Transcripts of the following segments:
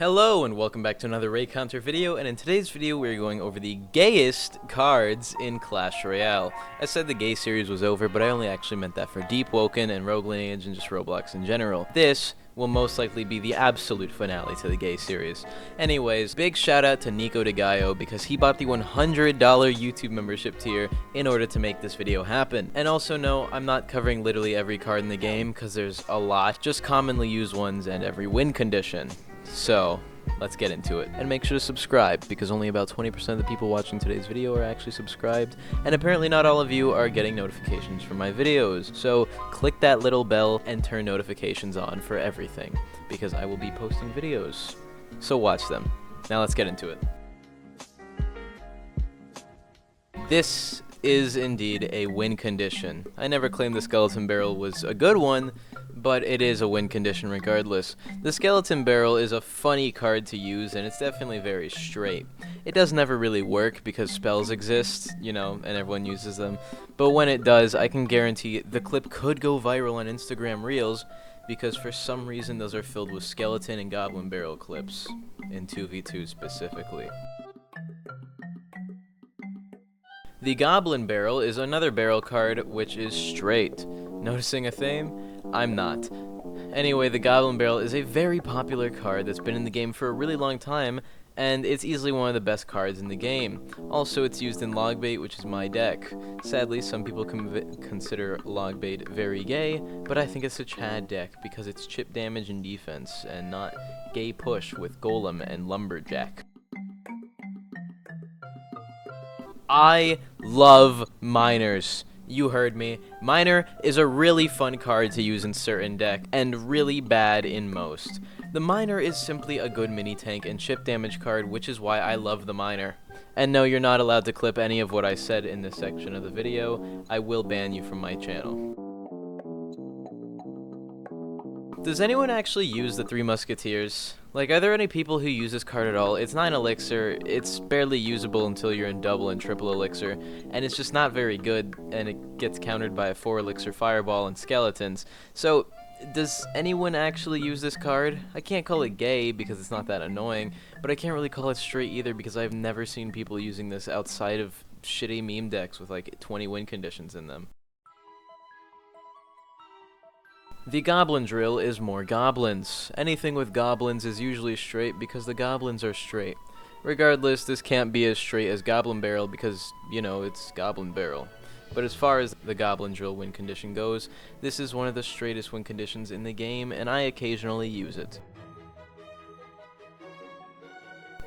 Hello and welcome back to another Reaconteur video, and in today's video we're going over the gayest cards in Clash Royale. I said the gay series was over, but I only actually meant that for Deepwoken and Rogue Lineage and just Roblox in general. This will most likely be the absolute finale to the gay series. Anyways, big shout out to Nico de Gaio because he bought the $100 YouTube membership tier in order to make this video happen. And also no, I'm not covering literally every card in the game because there's a lot, just commonly used ones and every win condition. So, let's get into it. And make sure to subscribe, because only about 20% of the people watching today's video are actually subscribed, and apparently not all of you are getting notifications for my videos. So, click that little bell and turn notifications on for everything, because I will be posting videos. So watch them. Now let's get into it. This is indeed a win condition. I never claimed the skeleton barrel was a good one, but it is a win condition regardless. The skeleton barrel is a funny card to use, and it's definitely very straight. It does never really work because spells exist, you know, and everyone uses them. But when it does, I can guarantee the clip could go viral on Instagram Reels, because for some reason those are filled with skeleton and goblin barrel clips, in 2v2 specifically. The Goblin Barrel is another barrel card which is straight. Noticing a theme? I'm not. Anyway, the Goblin Barrel is a very popular card that's been in the game for a really long time, and it's easily one of the best cards in the game. Also, it's used in Logbait, which is my deck. Sadly, some people consider Logbait very gay, but I think it's a Chad deck because it's chip damage and defense, and not gay push with Golem and Lumberjack. I love miners. You heard me. Miner is a really fun card to use in certain decks, and really bad in most. The Miner is simply a good mini tank and chip damage card, which is why I love the Miner. And no, you're not allowed to clip any of what I said in this section of the video. I will ban you from my channel. Does anyone actually use the Three Musketeers? Like, are there any people who use this card at all? It's 9 elixir, it's barely usable until you're in double and triple elixir, and it's just not very good, and it gets countered by a 4 elixir fireball and skeletons. So, does anyone actually use this card? I can't call it gay because it's not that annoying, but I can't really call it straight either because I've never seen people using this outside of shitty meme decks with like 20 win conditions in them. The Goblin Drill is more goblins. Anything with goblins is usually straight because the goblins are straight. Regardless, this can't be as straight as Goblin Barrel because, you know, it's Goblin Barrel. But as far as the Goblin Drill win condition goes, this is one of the straightest win conditions in the game, and I occasionally use it.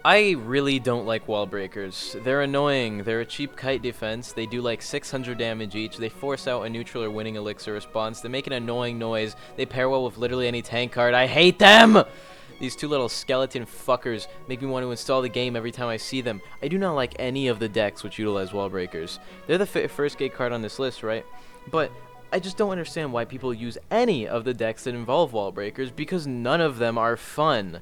I really don't like wall breakers. They're annoying. They're a cheap kite defense. They do like 600 damage each. They force out a neutral or winning elixir response. They make an annoying noise. They pair well with literally any tank card. I hate them! These two little skeleton fuckers make me want to install the game every time I see them. I do not like any of the decks which utilize wall breakers. They're the first gay card on this list, right? But I just don't understand why people use any of the decks that involve wall breakers because none of them are fun.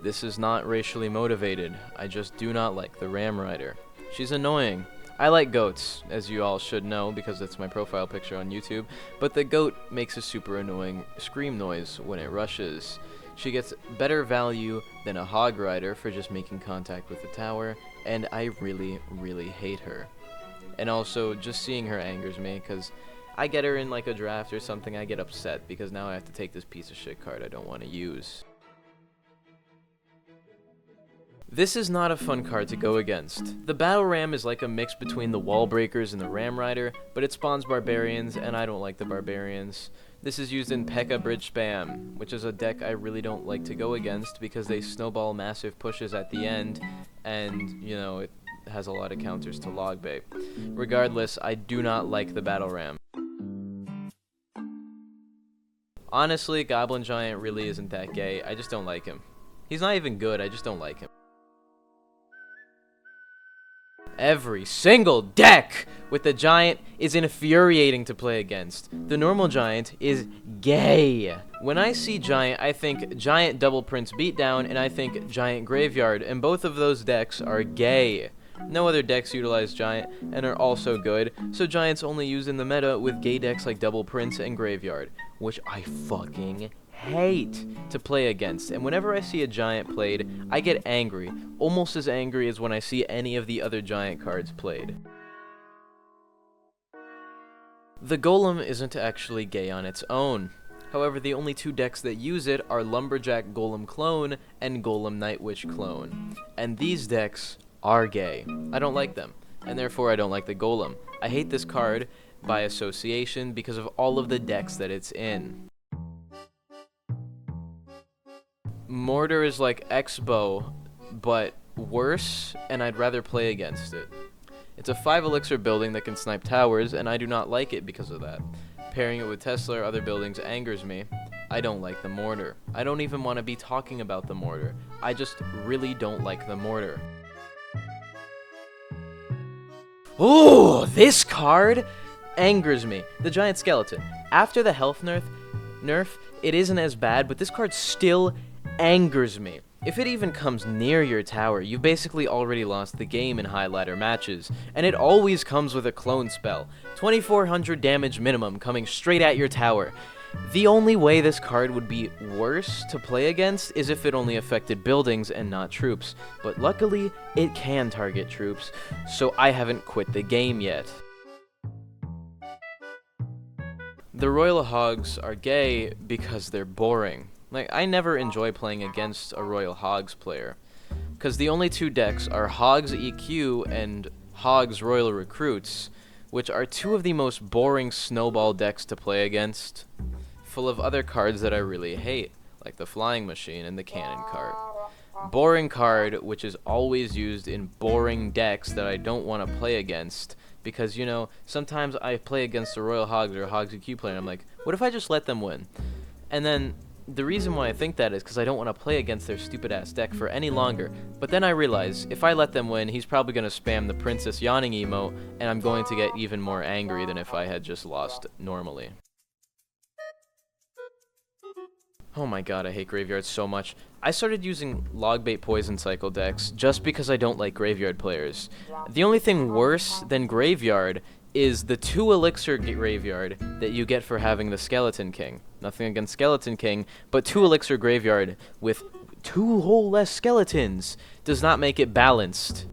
This is not racially motivated. I just do not like the Ram Rider. She's annoying. I like goats, as you all should know because that's my profile picture on YouTube, but the goat makes a super annoying scream noise when it rushes. She gets better value than a Hog Rider for just making contact with the tower, and I really, really hate her. And also, just seeing her angers me because I get her in like a draft or something, I get upset because now I have to take this piece of shit card I don't want to use. This is not a fun card to go against. The Battle Ram is like a mix between the Wall Breakers and the Ram Rider, but it spawns Barbarians, and I don't like the Barbarians. This is used in P.E.K.K.A. Bridge Spam, which is a deck I really don't like to go against because they snowball massive pushes at the end, and, you know, it has a lot of counters to Logbait. Regardless, I do not like the Battle Ram. Honestly, Goblin Giant really isn't that gay. I just don't like him. He's not even good, I just don't like him. Every single deck with the giant is infuriating to play against. The normal giant is gay. When I see giant, I think giant double prince beatdown, and I think giant graveyard, and both of those decks are gay. No other decks utilize giant and are also good, so giant's only used in the meta with gay decks like double prince and graveyard, which I fucking hate to play against, and whenever I see a giant played, I get angry, almost as angry as when I see any of the other giant cards played. The Golem isn't actually gay on its own. However, the only two decks that use it are Lumberjack Golem Clone and Golem Night Witch Clone. And these decks are gay. I don't like them, and therefore I don't like the Golem. I hate this card by association because of all of the decks that it's in. Mortar is like X-Bow, but worse, and I'd rather play against it. It's a 5 elixir building that can snipe towers, and I do not like it because of that. Pairing it with Tesla or other buildings angers me. I don't like the mortar. I don't even want to be talking about the mortar. I just really don't like the mortar. Ooh, this card angers me. The giant skeleton. After the health nerf, it isn't as bad, but this card still angers me. If it even comes near your tower, you've basically already lost the game in high ladder matches, and it always comes with a clone spell. 2400 damage minimum coming straight at your tower. The only way this card would be worse to play against is if it only affected buildings and not troops, but luckily it can target troops, so I haven't quit the game yet. The Royal Hogs are gay because they're boring. Like, I never enjoy playing against a Royal Hogs player, because the only two decks are Hogs EQ and Hogs Royal Recruits, which are two of the most boring snowball decks to play against, full of other cards that I really hate, like the Flying Machine and the Cannon card. Boring card, which is always used in boring decks that I don't want to play against, because, you know, sometimes I play against a Royal Hogs or a Hogs EQ player, and I'm like, what if I just let them win? And then the reason why I think that is because I don't want to play against their stupid-ass deck for any longer. But then I realize, if I let them win, he's probably going to spam the Princess Yawning emote, and I'm going to get even more angry than if I had just lost normally. Oh my god, I hate graveyards so much. I started using Logbait Poison Cycle decks just because I don't like graveyard players. The only thing worse than graveyard is the 2 elixir graveyard that you get for having the Skeleton King. Nothing against Skeleton King, but 2 elixir graveyard with 2 whole less skeletons does not make it balanced.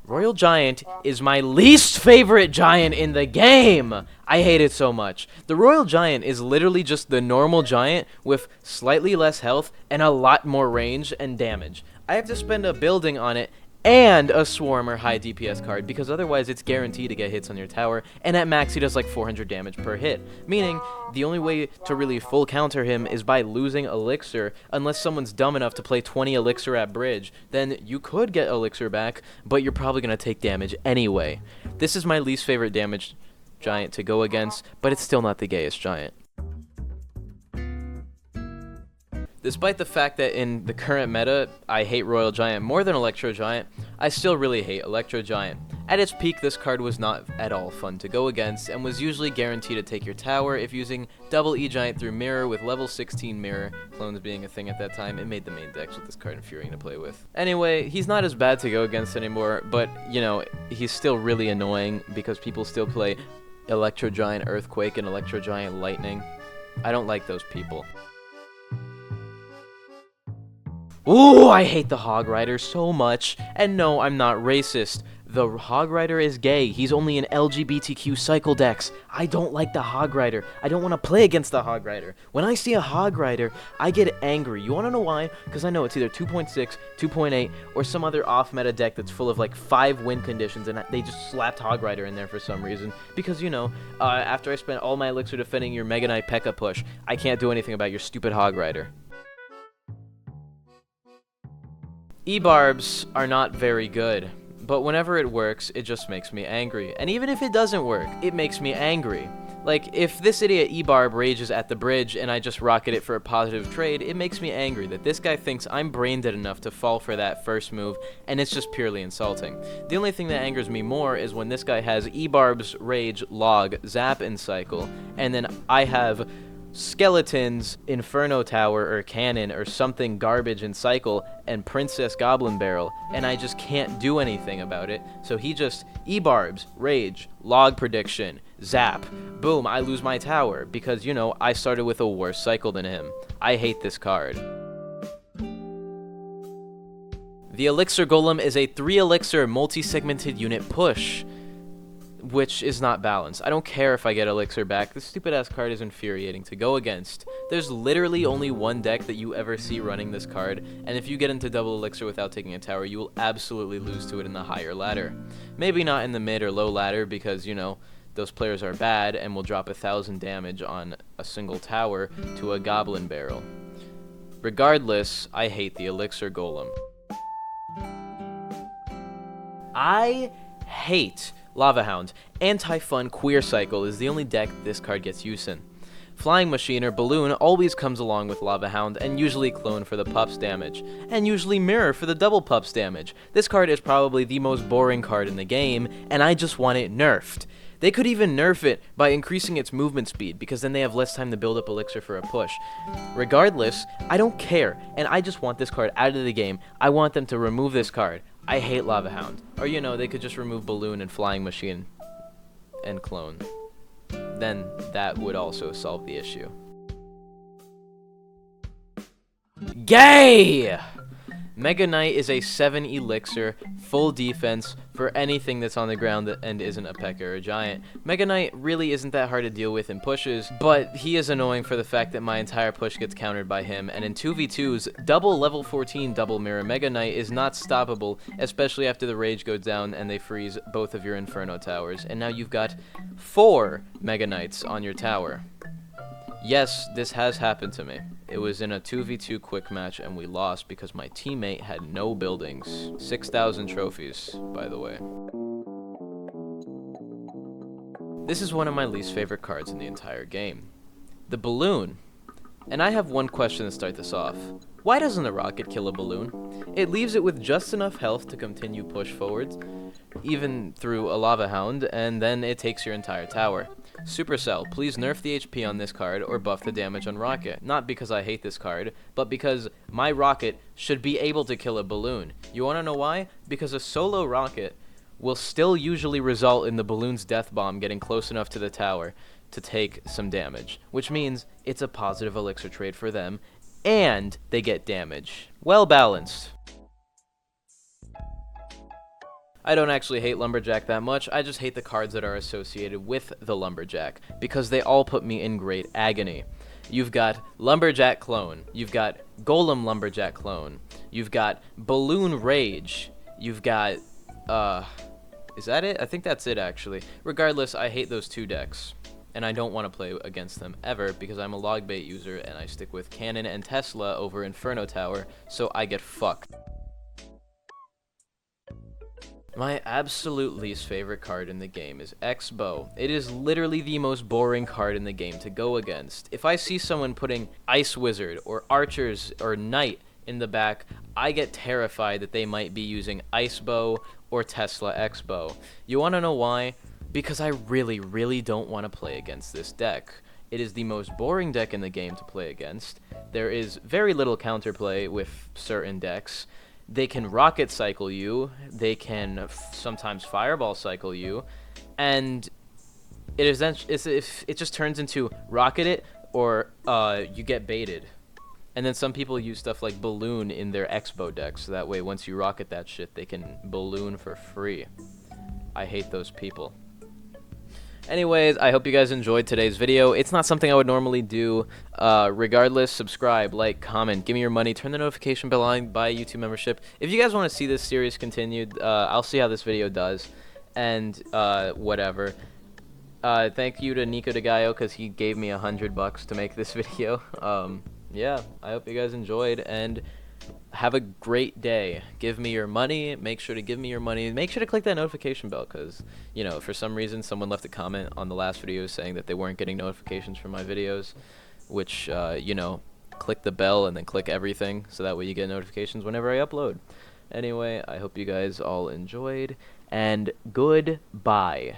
Royal Giant is my least favorite giant in the game! I hate it so much. The Royal Giant is literally just the normal giant with slightly less health and a lot more range and damage. I have to spend a building on it and a Swarm or high DPS card, because otherwise it's guaranteed to get hits on your tower, and at max he does like 400 damage per hit. Meaning, the only way to really full counter him is by losing Elixir, unless someone's dumb enough to play 20 Elixir at bridge. Then you could get Elixir back, but you're probably going to take damage anyway. This is my least favorite damage giant to go against, but it's still not the gayest giant. Despite the fact that in the current meta, I hate Royal Giant more than Electro Giant, I still really hate Electro Giant. At its peak, this card was not at all fun to go against, and was usually guaranteed to take your tower if using double E-Giant through Mirror with level 16 Mirror, clones being a thing at that time. It made the main decks with this card infuriating to play with. Anyway, he's not as bad to go against anymore, but, you know, he's still really annoying because people still play Electro Giant Earthquake and Electro Giant Lightning. I don't like those people. Ooh, I hate the Hog Rider so much. And no, I'm not racist. The Hog Rider is gay. He's only in LGBTQ cycle decks. I don't like the Hog Rider. I don't want to play against the Hog Rider. When I see a Hog Rider, I get angry. You want to know why? Because I know it's either 2.6, 2.8, or some other off-meta deck that's full of like 5 win conditions, and they just slapped Hog Rider in there for some reason. Because, you know, after I spent all my elixir defending your Mega Knight P.E.K.K.A push, I can't do anything about your stupid Hog Rider. E-Barbs are not very good, but whenever it works, it just makes me angry. And even if it doesn't work, it makes me angry. Like, if this idiot E-Barb rages at the bridge and I just rocket it for a positive trade, it makes me angry that this guy thinks I'm brain dead enough to fall for that first move, and it's just purely insulting. The only thing that angers me more is when this guy has E-Barb's rage, log, zap, and cycle, and then I have Skeletons, Inferno Tower, or Cannon, or something garbage in cycle, and Princess Goblin Barrel, and I just can't do anything about it, so he just E-Barbs, Rage, Log Prediction, Zap. Boom, I lose my tower because, you know, I started with a worse cycle than him. I hate this card. The Elixir Golem is a 3-elixir multi-segmented unit push, which is not balanced. I don't care if I get Elixir back. This stupid-ass card is infuriating to go against. There's literally only one deck that you ever see running this card, and if you get into double Elixir without taking a tower, you will absolutely lose to it in the higher ladder. Maybe not in the mid or low ladder because, you know, those players are bad and will drop 1,000 damage on a single tower to a Goblin Barrel. Regardless, I hate the Elixir Golem. I hate Lava Hound. Anti-Fun Queer Cycle is the only deck this card gets use in. Flying Machine or Balloon always comes along with Lava Hound and usually Clone for the pups damage, and usually Mirror for the double pups damage. This card is probably the most boring card in the game, and I just want it nerfed. They could even nerf it by increasing its movement speed, because then they have less time to build up Elixir for a push. Regardless, I don't care, and I just want this card out of the game. I want them to remove this card. I hate Lava Hound. Or, you know, they could just remove Balloon and Flying Machine and Clone. Then that would also solve the issue. Gay! Mega Knight is a 7-elixir, full defense for anything that's on the ground and isn't a P.E.K.K.A. or a Giant. Mega Knight really isn't that hard to deal with in pushes, but he is annoying for the fact that my entire push gets countered by him, and in 2v2s, double level 14 double mirror Mega Knight is not stoppable, especially after the rage goes down and they freeze both of your Inferno towers, and now you've got 4 Mega Knights on your tower. Yes, this has happened to me. It was in a 2v2 quick match and we lost because my teammate had no buildings. 6,000 trophies, by the way. This is one of my least favorite cards in the entire game. The Balloon. And I have one question to start this off. Why doesn't a rocket kill a balloon? It leaves it with just enough health to continue push forwards, even through a Lava Hound, and then it takes your entire tower. Supercell, please nerf the HP on this card or buff the damage on Rocket. Not because I hate this card, but because my Rocket should be able to kill a balloon. You wanna know why? Because a solo Rocket will still usually result in the balloon's death bomb getting close enough to the tower to take some damage, which means it's a positive elixir trade for them, and they get damage. Well balanced. I don't actually hate Lumberjack that much, I just hate the cards that are associated with the Lumberjack, because they all put me in great agony. You've got Lumberjack Clone, you've got Golem Lumberjack Clone, you've got Balloon Rage, you've got, is that it? I think that's it actually. Regardless, I hate those two decks, and I don't want to play against them ever, because I'm a log bait user, and I stick with Cannon and Tesla over Inferno Tower, so I get fucked. My absolute least favorite card in the game is X-Bow. It is literally the most boring card in the game to go against. If I see someone putting Ice Wizard or Archers or Knight in the back, I get terrified that they might be using Ice Bow or Tesla X-Bow. You want to know why? Because I really, really don't want to play against this deck. It is the most boring deck in the game to play against. There is very little counterplay with certain decks. They can rocket cycle you, they can sometimes fireball cycle you, and it just turns into rocket it or you get baited. And then some people use stuff like Balloon in their X-Bow decks, so that way once you rocket that shit, they can balloon for free. I hate those people. Anyways, I hope you guys enjoyed today's video. It's not something I would normally do. Regardless, subscribe, like, comment, give me your money, turn the notification bell on, buy a YouTube membership. If you guys want to see this series continued, I'll see how this video does, and whatever. Thank you to Nico DeGaio, because he gave me $100 to make this video. Yeah, I hope you guys enjoyed, and have a great day. Give me your money. Make sure to give me your money. Make sure to click that notification bell because, you know, for some reason someone left a comment on the last video saying that they weren't getting notifications from my videos, which, you know, click the bell and then click everything so that way you get notifications whenever I upload. Anyway, I hope you guys all enjoyed, and goodbye.